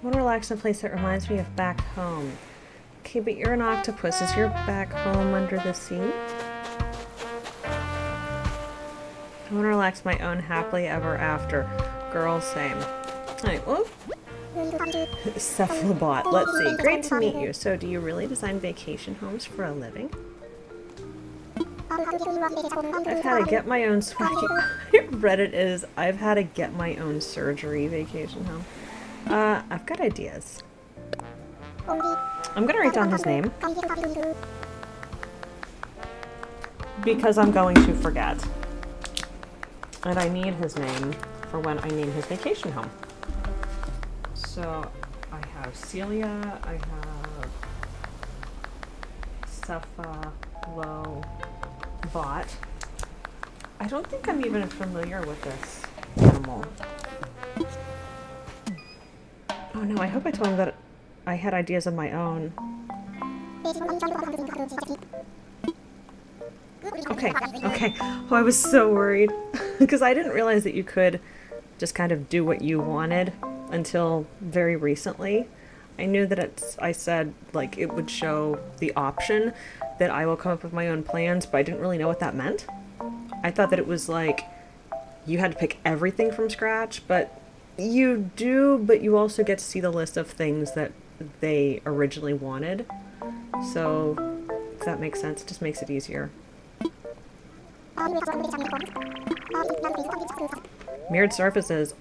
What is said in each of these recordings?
I want to relax in a place that reminds me of back home. Okay, but you're an octopus. Is your back home under the sea? I want to relax my own happily ever after. Girls, same. Alright, whoop. Cephalobot. Let's see. Great to meet you. So, do you really design vacation homes for a living? I've had to get my own Reddit is I've had to get my own surgery vacation home. I've got ideas. I'm gonna write down his name because I'm going to forget. And I need his name for when I name his vacation home. So I have Celia, I have Cephalobot. I don't think I'm even familiar with this animal. Oh no, I hope I told him that I had ideas of my own. Okay. Oh, I was so worried. Because I didn't realize that you could just kind of do what you wanted until very recently. I knew that I said, like, it would show the option that I will come up with my own plans, but I didn't really know what that meant. I thought that it was like, you had to pick everything from scratch, but you do, but you also get to see the list of things that they originally wanted. So, if that makes sense, it just makes it easier. Mirrored surfaces,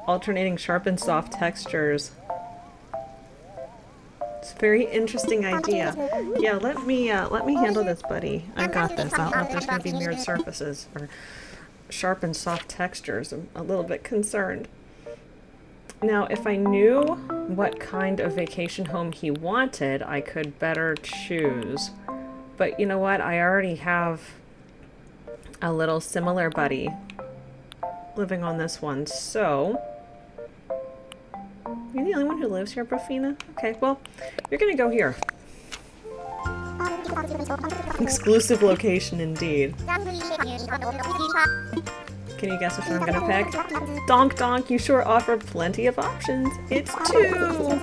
alternating sharp and soft textures. It's a very interesting idea. Yeah, let me handle this, buddy. I've got this. I don't know if there's going to be mirrored surfaces or sharp and soft textures. I'm a little bit concerned. Now, if I knew what kind of vacation home he wanted, I could better choose. But you know what? I already have a little similar buddy living on this one, so you're the only one who lives here, Brofina? Okay, well, you're gonna go here. Exclusive location indeed. Can you guess which one I'm gonna pick? Donk donk, you sure offer plenty of options. It's 2!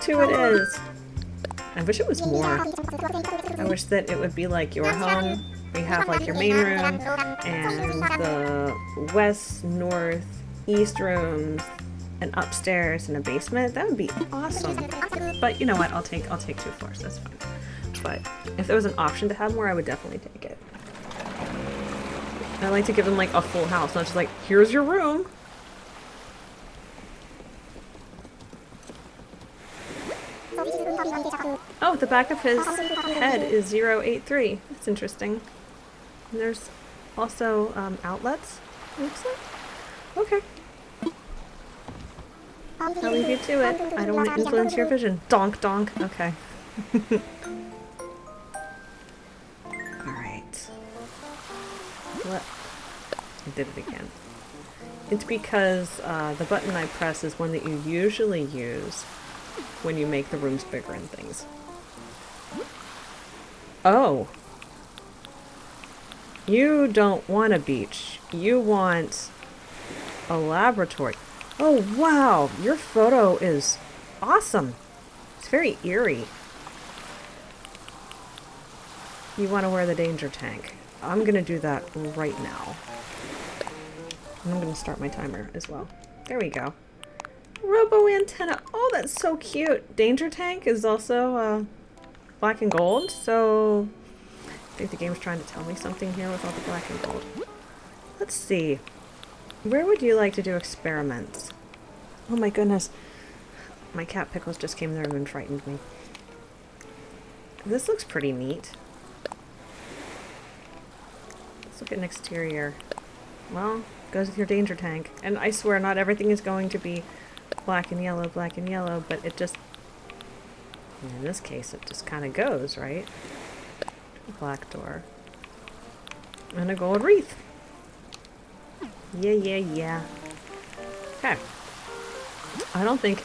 2 it is. I wish it was more. I wish that it would be like your home. We have like your main room and the west, north, east rooms, and upstairs and a basement. That would be awesome. But you know what? I'll take 2 floors. That's fine. But if there was an option to have more, I would definitely take it. I like to give them like a full house, not just like, here's your room. Oh, the back of his head is 083. That's interesting. And there's also outlets, looks like. Okay. I'll leave you to it. I don't want to influence your vision. Donk donk. Okay. Alright. What? I did it again. It's because the button I press is one that you usually use when you make the rooms bigger and things. Oh. You don't want a beach. You want a laboratory. Oh, wow. Your photo is awesome. It's very eerie. You want to wear the danger tank. I'm going to do that right now. And I'm going to start my timer as well. There we go. Robo antenna. Oh, that's so cute. Danger tank is also black and gold, so I think the game's trying to tell me something here with all the black and gold. Let's see. Where would you like to do experiments? Oh my goodness. My cat Pickles just came in the room and frightened me. This looks pretty neat. Let's look at an exterior. Well, goes with your danger tank. And I swear not everything is going to be black and yellow, but it just, in this case, it just kind of goes, right? Black door. And a gold wreath. Yeah. Okay. I don't think...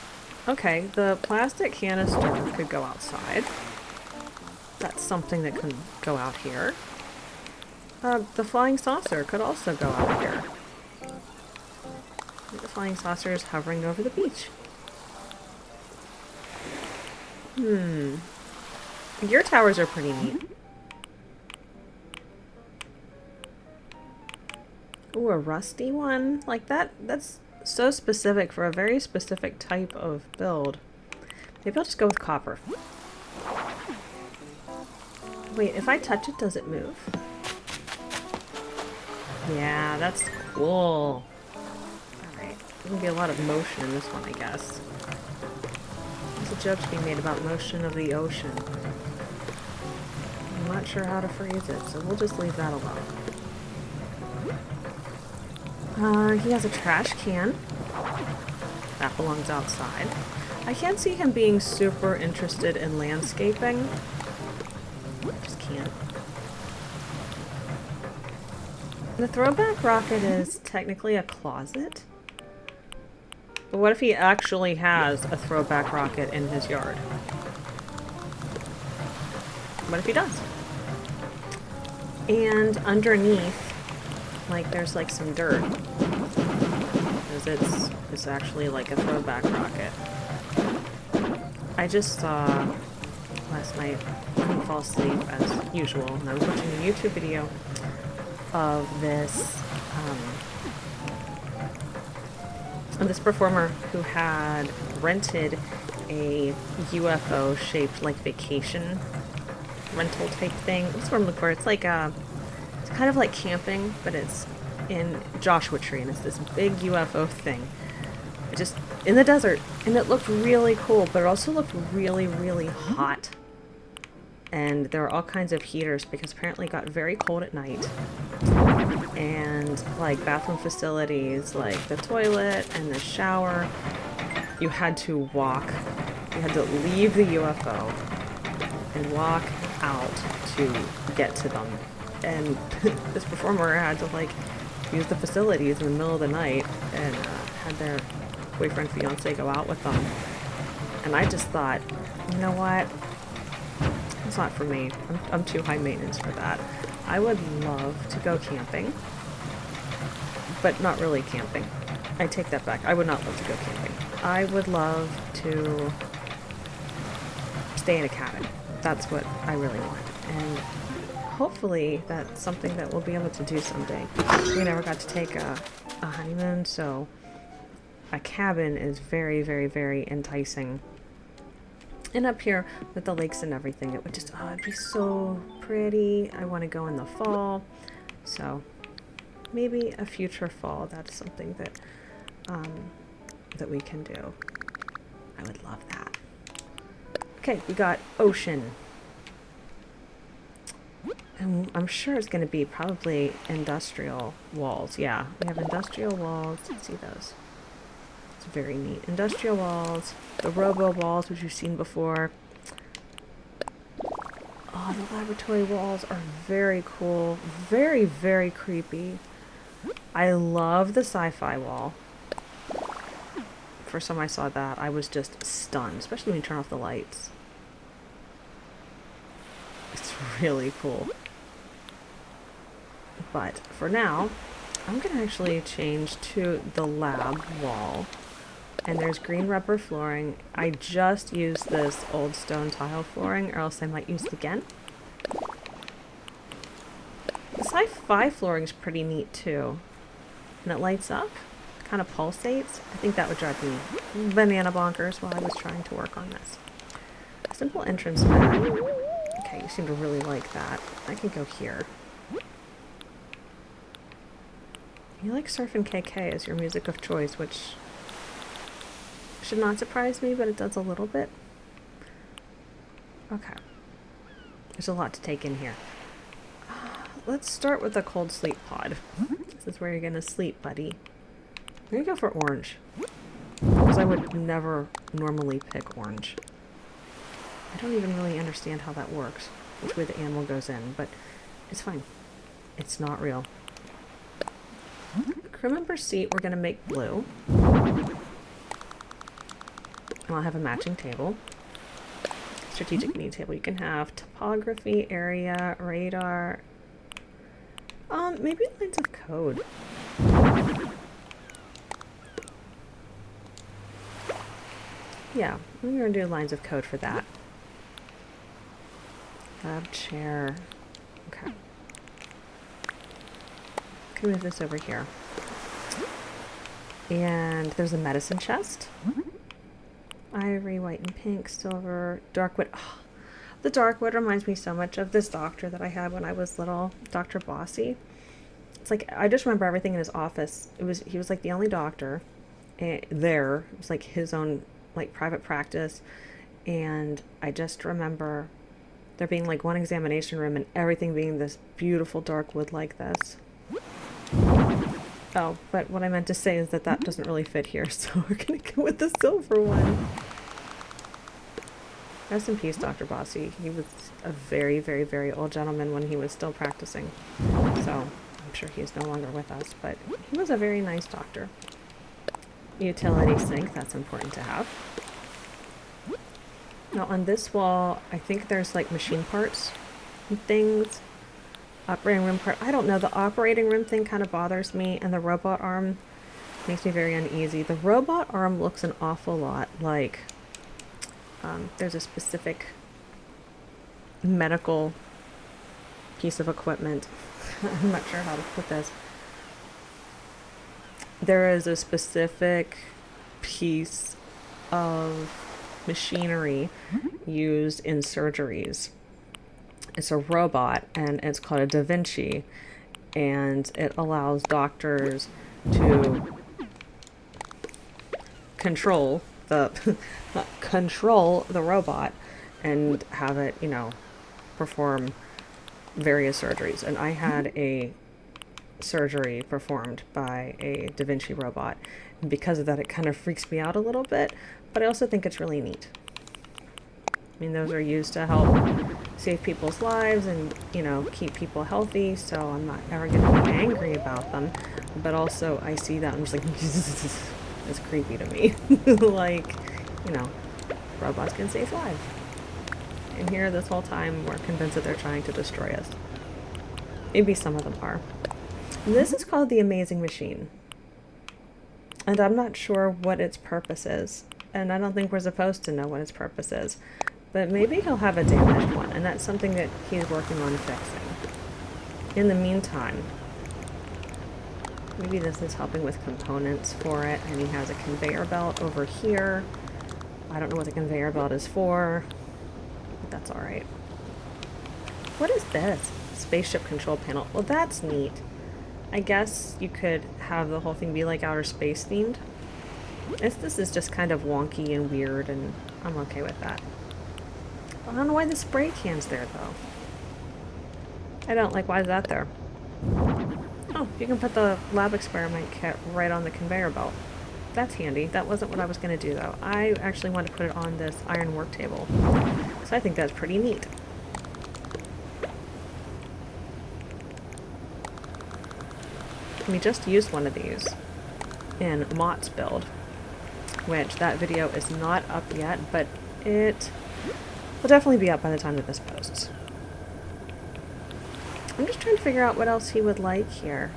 Okay, the plastic canister could go outside. That's something that can go out here. The flying saucer could also go out here. The flying saucer is hovering over the beach. The gear towers are pretty neat. Ooh, a rusty one? Like that's so specific for a very specific type of build. Maybe I'll just go with copper. Wait, if I touch it, does it move? Yeah, that's cool. Alright, there's gonna be a lot of motion in this one, I guess. There's a joke to be made about motion of the ocean. I'm not sure how to phrase it, so we'll just leave that alone. He has a trash can. That belongs outside. I can't see him being super interested in landscaping. Just can't. The throwback rocket is technically a closet. But what if he actually has a throwback rocket in his yard? What if he does? And underneath, like, there's like some dirt. Because it's actually like a throwback rocket. I just saw last night, I couldn't fall asleep as usual, and I was watching a YouTube video of this performer who had rented a UFO shaped like vacation rental type thing. That's what I'm looking for. It's like it's kind of like camping, but it's in Joshua Tree, and it's this big UFO thing. It just in the desert, and it looked really cool, but it also looked really, really hot. And there were all kinds of heaters because apparently it got very cold at night. And like bathroom facilities, like the toilet and the shower, you had to walk. You had to leave the UFO and walk out to get to them. And this performer had to like use the facilities in the middle of the night and had their boyfriend, fiance go out with them. And I just thought, you know what? It's not for me. I'm too high maintenance for that. I would love to go camping, but not really camping. I take that back. I would not love to go camping. I would love to stay in a cabin. That's what I really want. And hopefully that's something that we'll be able to do someday. We never got to take a honeymoon, so a cabin is very, very, very enticing. And up here with the lakes and everything, it would just, oh, it'd be so pretty. I want to go in the fall. So maybe a future fall, that's something that that we can do. I would love that. Okay, we got ocean. And I'm sure it's going to be probably industrial walls. Yeah, we have industrial walls. Let's see those. It's very neat. Industrial walls, the robo walls, which you've seen before. Oh, the laboratory walls are very cool. Very, very creepy. I love the sci-fi wall. First time I saw that, I was just stunned, especially when you turn off the lights. It's really cool. But for now, I'm going to actually change to the lab wall. And there's green rubber flooring. I just used this old stone tile flooring, or else I might use it again. The sci-fi flooring is pretty neat too. And it lights up, kind of pulsates. I think that would drive me banana bonkers while I was trying to work on this. Simple entrance mat. Okay, you seem to really like that. I can go here. You like Surfin' KK as your music of choice, which should not surprise me, but it does a little bit. Okay. There's a lot to take in here. Let's start with the cold sleep pod. This is where you're gonna sleep, buddy. I'm gonna go for orange. Because I would never normally pick orange. I don't even really understand how that works, which way the animal goes in, but it's fine. It's not real. Crew member seat, we're gonna make blue. And I'll have a matching table. Strategic need table. You can have topography, area, radar. Maybe lines of code. Yeah, we're gonna do lines of code for that. Lab chair. Okay. Can move this over here. And there's a medicine chest. Ivory, white and pink, silver, dark wood. Oh, the dark wood reminds me so much of this doctor that I had when I was little, Dr. Bossy. It's like, I just remember everything in his office. He was like the only doctor there. It was like his own like private practice. And I just remember there being like one examination room and everything being this beautiful dark wood like this. Oh, but what I meant to say is that that doesn't really fit here, so we're gonna go with the silver one. Rest in peace, Dr. Bossy. He was a very, very, very old gentleman when he was still practicing. So I'm sure he is no longer with us, but he was a very nice doctor. Utility sink, that's important to have. Now on this wall, I think there's like machine parts and things. Operating room part. I don't know. The operating room thing kind of bothers me, and the robot arm makes me very uneasy. The robot arm looks an awful lot like there's a specific medical piece of equipment. I'm not sure how to put this. There is a specific piece of machinery used in surgeries. It's a robot, and it's called a Da Vinci, and it allows doctors to control the robot and have it, you know, perform various surgeries. And I had a surgery performed by a Da Vinci robot, and because of that, it kind of freaks me out a little bit, but I also think it's really neat. I mean, those are used to help save people's lives and, you know, keep people healthy, so I'm not ever going to be angry about them. But also, I see that, I'm just like, it's creepy to me. Like, you know, robots can save lives. And here, this whole time, we're convinced that they're trying to destroy us. Maybe some of them are. This is called the Amazing Machine. And I'm not sure what its purpose is. And I don't think we're supposed to know what its purpose is. But maybe he'll have a damaged one, and that's something that he's working on fixing. In the meantime, maybe this is helping with components for it, and he has a conveyor belt over here. I don't know what the conveyor belt is for, but that's alright. What is this? Spaceship control panel. Well, that's neat. I guess you could have the whole thing be like outer space themed. This is just kind of wonky and weird, and I'm okay with that. I don't know why the spray can's there, though. I don't like, why is that there? Oh, you can put the lab experiment kit right on the conveyor belt. That's handy. That wasn't what I was going to do, though. I actually want to put it on this iron work table. So I think that's pretty neat. We just used one of these in Mott's build, which that video is not up yet, but it will definitely be up by the time that this posts. I'm just trying to figure out what else he would like here.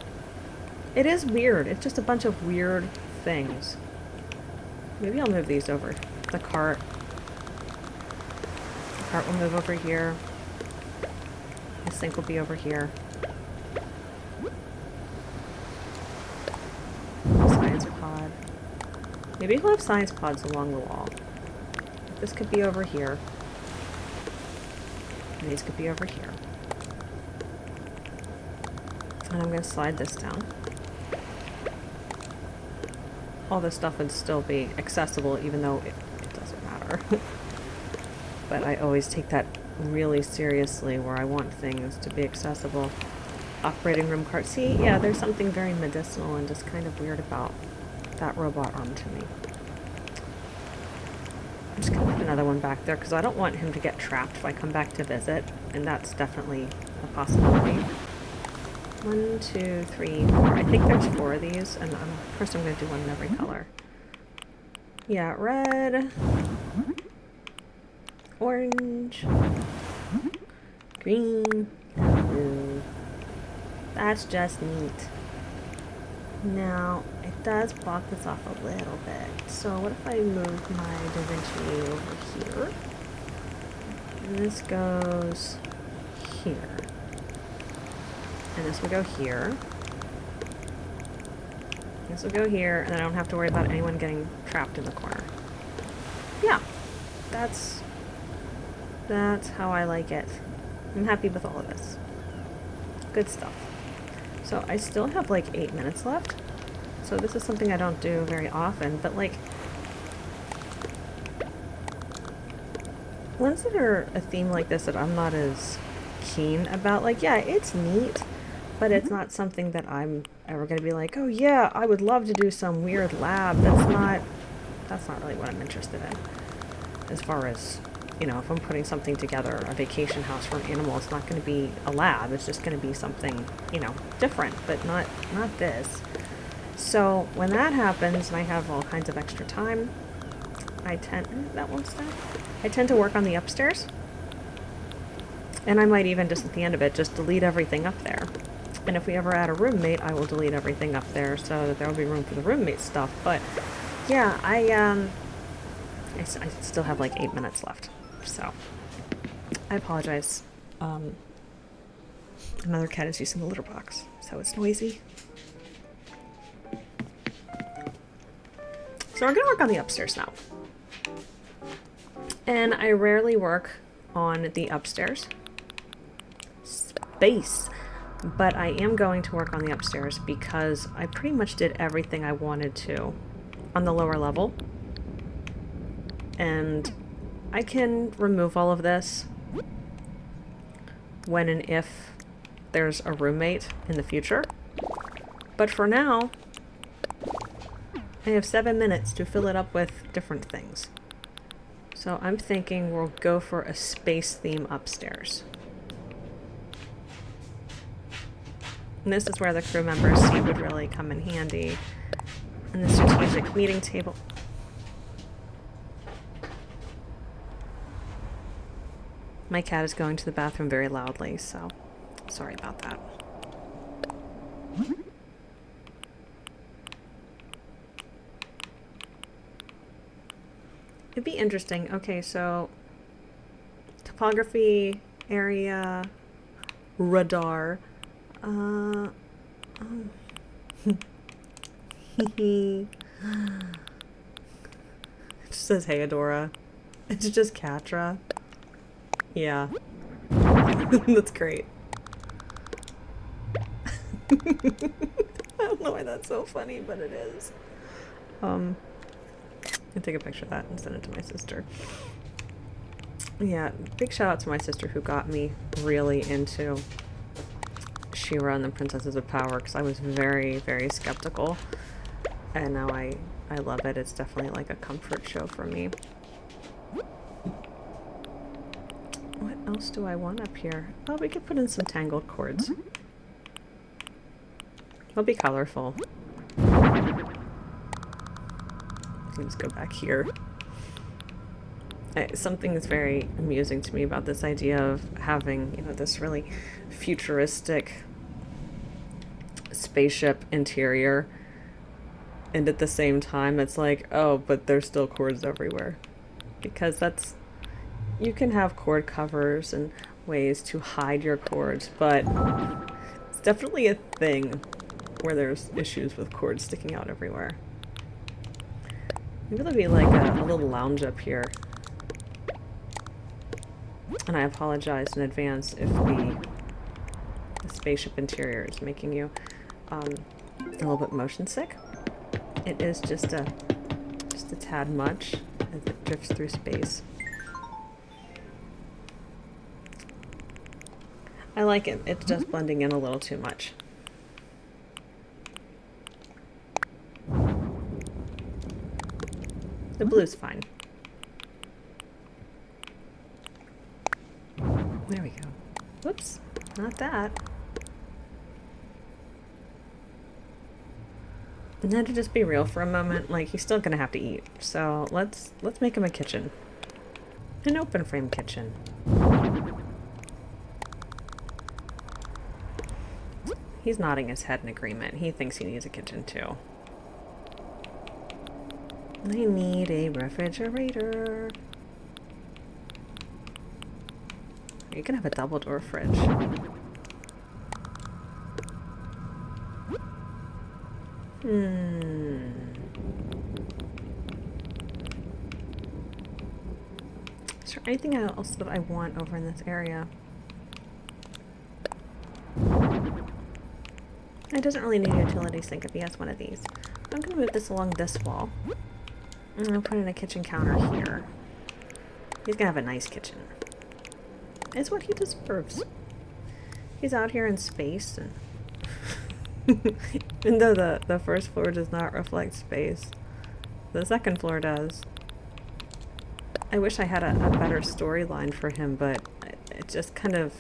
It is weird. It's just a bunch of weird things. Maybe I'll move these over. The cart. The cart will move over here. The sink will be over here. Science pod. Maybe he'll have science pods along the wall. This could be over here. And these could be over here. And I'm going to slide this down. All this stuff would still be accessible, even though it doesn't matter. But I always take that really seriously, where I want things to be accessible. Operating room cart. See, yeah, there's something very medicinal and just kind of weird about that robot arm to me. I'm just going to put another one back there, because I don't want him to get trapped if I come back to visit, and that's definitely a possibility. 1, 2, 3, 4. I think there's 4 of these, and of course I'm going to do one in every color. Yeah, red, orange, green, blue. That's just neat. Now, it does block this off a little bit. So what if I move my Da Vinci over here? And this goes here. And this will go here. This will go here, and then I don't have to worry about anyone getting trapped in the corner. Yeah, that's how I like it. I'm happy with all of this. Good stuff. So I still have like 8 minutes left. So this is something I don't do very often, but like, ones that are a theme like this that I'm not as keen about, like, yeah, it's neat, but it's not something that I'm ever going to be like, oh yeah, I would love to do some weird lab. That's not really what I'm interested in. As far as, you know, if I'm putting something together, a vacation house for an animal, it's not going to be a lab. It's just going to be something, you know, different, but not this. So when that happens and I have all kinds of extra time, I tend to work on the upstairs. And I might even just at the end of it, just delete everything up there. And if we ever add a roommate, I will delete everything up there so that there will be room for the roommate stuff. But yeah, I still have like 8 minutes left. So I apologize. Another cat is using the litter box, so it's noisy. So we're gonna work on the upstairs now. And I rarely work on the upstairs space, but I am going to work on the upstairs because I pretty much did everything I wanted to on the lower level. And I can remove all of this when and if there's a roommate in the future. But for now, I have 7 minutes to fill it up with different things. So I'm thinking we'll go for a space theme upstairs. And this is where the crew member seat would really come in handy. And the strategic meeting table. My cat is going to the bathroom very loudly, so sorry about that. It'd be interesting. Okay, so topography, area, radar. It just says, hey, Adora. It's just Katra. Yeah. That's great. I don't know why that's so funny, but it is. I can take a picture of that and send it to my sister. Yeah, big shout out to my sister who got me really into She-Ra and the Princesses of Power, because I was very, very skeptical. And now I love it. It's definitely like a comfort show for me. What else do I want up here? Oh, we could put in some tangled cords. They'll be colorful. Let's go back here. Something that's very amusing to me about this idea of having, you know, this really futuristic spaceship interior, and at the same time it's like, oh, but there's still cords everywhere. Because that's, you can have cord covers and ways to hide your cords, but it's definitely a thing where there's issues with cords sticking out everywhere. Maybe there'll be like a little lounge up here. And I apologize in advance if the spaceship interior is making you a little bit motion sick. It is just a tad much as it drifts through space. I like it. It's just blending in a little too much. The blue's fine. There we go. Whoops, not that. And then to just be real for a moment, like, he's still gonna have to eat. So let's make him a kitchen. An open frame kitchen. He's nodding his head in agreement. He thinks he needs a kitchen too. I need a refrigerator. You can have a double door fridge. Is there anything else that I want over in this area? It doesn't really need a utility sink if he has one of these. I'm going to move this along this wall. I'm going to put in a kitchen counter here. He's going to have a nice kitchen. It's what he deserves. He's out here in space, and even though the first floor does not reflect space, the second floor does. I wish I had a better storyline for him, but it just kind of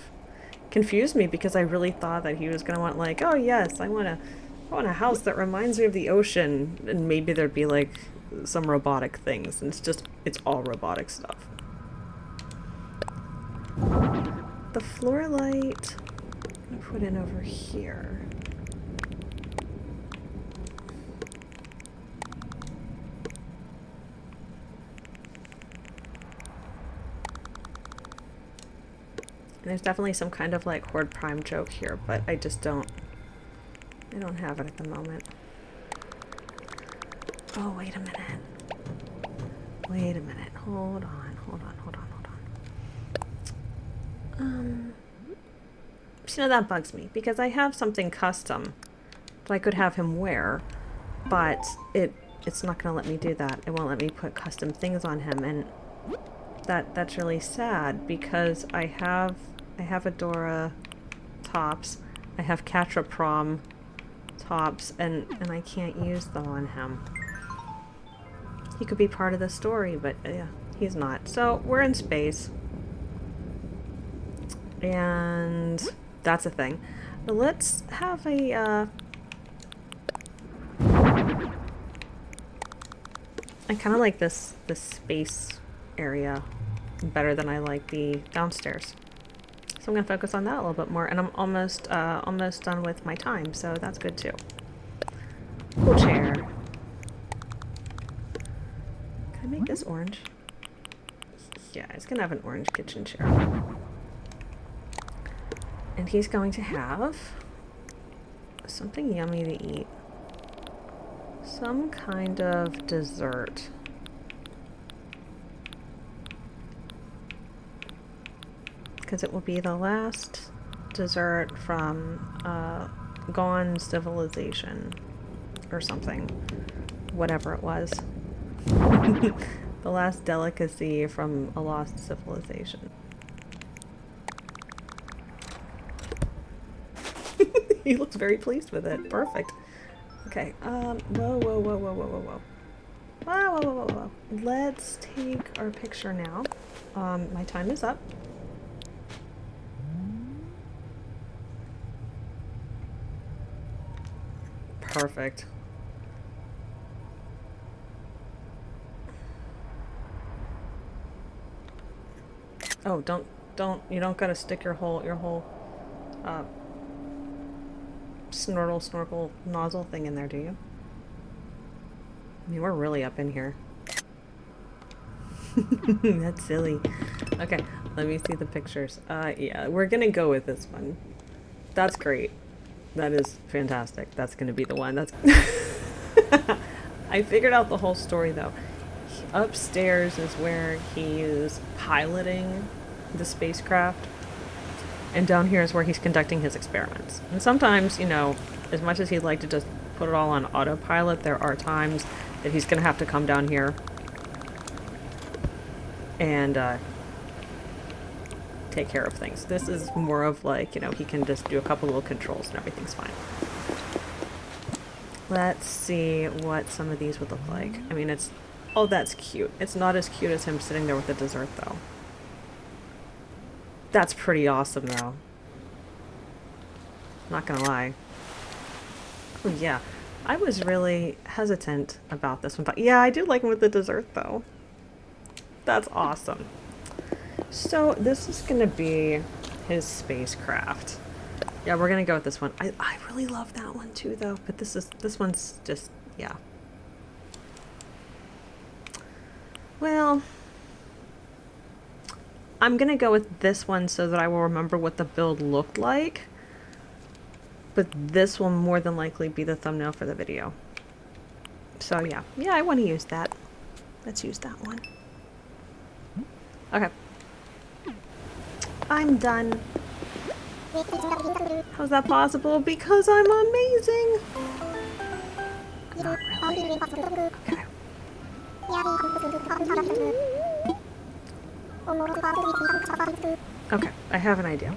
confused me because I really thought that he was going to want, like, oh yes, I want a house that reminds me of the ocean, and maybe there'd be like some robotic things, and it's all robotic stuff. The floor light I'm gonna put in over here. And there's definitely some kind of like Horde Prime joke here, but I don't have it at the moment. Oh, wait a minute. Wait a minute. Hold on. So that bugs me because I have something custom that I could have him wear, but it's not gonna let me do that. It won't let me put custom things on him, and that's really sad because I have Adora tops, I have Catra Prom tops, and I can't use them on him. He could be part of the story, but yeah, he's not. So we're in space, and that's a thing. But let's have a I kind of like this space area better than I like the downstairs. So I'm going to focus on that a little bit more, and I'm almost done with my time, so that's good too. Cool chair. Can I make this orange? Yeah, it's going to have an orange kitchen chair. And he's going to have something yummy to eat. Some kind of dessert. Because it will be the last dessert from Gone Civilization or something. Whatever it was. The last delicacy from a lost civilization. He looks very pleased with it. Perfect. Okay, whoa. Let's take our picture now. My time is up. Perfect. Oh, you don't gotta stick your whole snorkel nozzle thing in there, do you? I mean, we're really up in here. That's silly. Okay, let me see the pictures. Yeah, we're gonna go with this one. That's great. That is fantastic. That's gonna be the one. That's I figured out the whole story though. Upstairs is where he's piloting the spacecraft, and down here is where he's conducting his experiments. And sometimes, you know, as much as he'd like to just put it all on autopilot, there are times that he's gonna have to come down here and take care of things. This is more of like, you know, he can just do a couple little controls and everything's fine. Let's see what some of these would look like. I mean, oh, that's cute. It's not as cute as him sitting there with the dessert, though. That's pretty awesome, though. Not gonna lie. Oh, yeah. I was really hesitant about this one, but yeah, I do like him with the dessert, though. That's awesome. So, this is gonna be his spacecraft. Yeah, we're gonna go with this one. I really love that one, too, though, but this one's just, yeah. Well, I'm gonna go with this one so that I will remember what the build looked like. But this will more than likely be the thumbnail for the video. So yeah. Yeah, I want to use that. Let's use that one. Okay. I'm done. How's that possible? Because I'm amazing! Not really. Okay. Okay, I have an idea.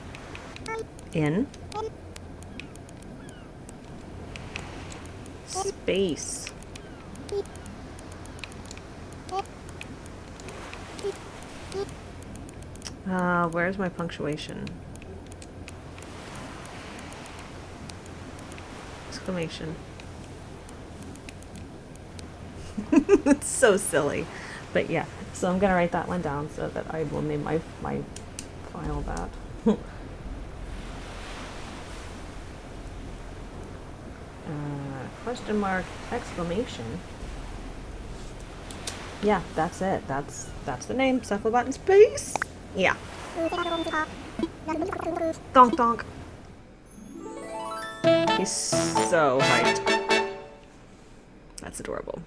In space. Where's my punctuation? Exclamation. It's so silly. But yeah, so I'm gonna write that one down so that I will name my file that. Question mark, exclamation. Yeah, that's it. That's the name. Cephalobot in space. Yeah. Donk donk. He's so hyped. That's adorable.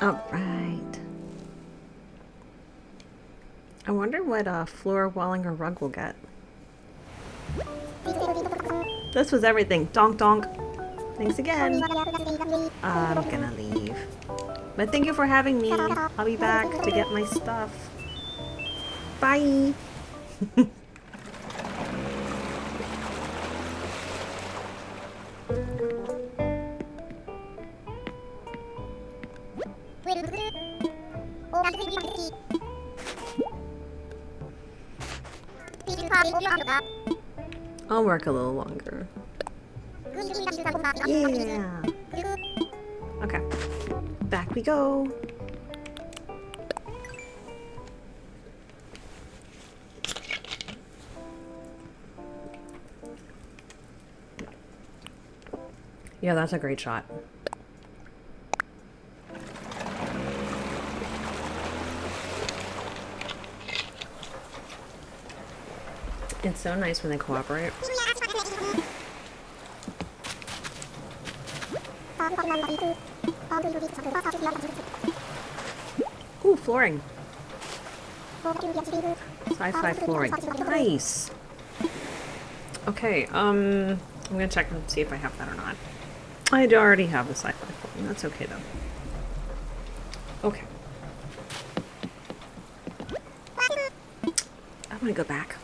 All right. I wonder what floor, walling, or rug we'll get. This was everything. Donk donk. Thanks again. I'm gonna leave. But thank you for having me. I'll be back to get my stuff. Bye. I'll work a little longer. Yeah. Okay. Back we go. Yeah, that's a great shot. It's so nice when they cooperate. Ooh, flooring. Sci-fi flooring. Nice. Okay, I'm gonna check and see if I have that or not. I do already have the sci-fi flooring. That's okay though. Okay. I'm gonna go back.